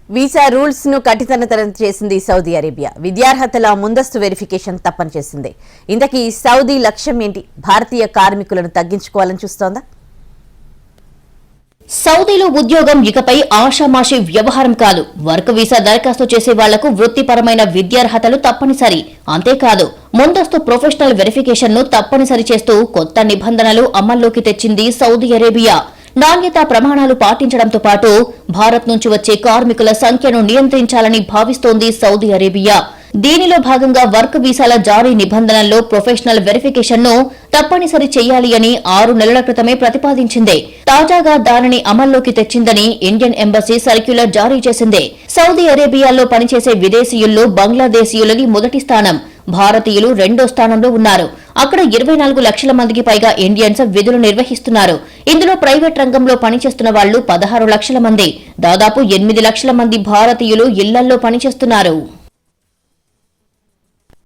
Visa rules ను కఠినతరం చేసింది Saudi Arabia. విద్యార్హతల ముందస్తు వెరిఫికేషన్ తప్పని చేసింది. ఇంతకీ సౌదీ లక్ష్యం ఏంటి? భారతీయ కార్మికులను తగ్గించుకోవాలని చూస్తోందా? సౌదీలో ఉద్యోగం ఇకపై ఆషామాషి వ్యవహారం కాదు. వర్క్ వీసా దరఖాస్తు చేసే వాళ్లకు వృత్తిపరమైన విద్యార్హతలు తప్పనిసరి. అంతేకాదు, ముందస్తు ప్రొఫెషనల్ వెరిఫికేషన్ ను తప్పనిసరి చేస్తూ కొత్త నిబంధనలు అమల్లోకి తెచ్చింది సౌదీ అరేబియా. నాణ్యతా ప్రమాణాలు పాటించడంతో పాటు భారత్ నుంచి వచ్చే కార్మికుల సంఖ్యను నియంత్రించాలని భావిస్తోంది సౌదీ అరేబియా. దీనిలో భాగంగా వర్క్ వీసాల జారీ నిబంధనల్లో ప్రొఫెషనల్ వెరిఫికేషన్ ను తప్పనిసరి చేయాలి అని 6 నెలల క్రితమే ప్రతిపాదించింది. తాజాగా దానిని అమల్లోకి తెచ్చిందని ఇండియన్ ఎంబసీ సర్క్యులర్ జారీ చేసింది. సౌదీ అరేబియాలో పనిచేసే విదేశీయుల్లో బంగ్లాదేశీయులది మొదటి స్థానం, భారతీయులు 2వ స్థానంలో ఉన్నారు. అక్కడ 24 లక్షల మందికి పైగా ఇండియన్స్ విధులు నిర్వహిస్తున్నారు. ఇందులో ప్రైవేట్ రంగంలో పనిచేస్తున్న వాళ్లు 16 లక్షల మంది. దాదాపు 8 లక్షల మంది భారతీయులు ఇళ్లల్లో పనిచేస్తున్నారు.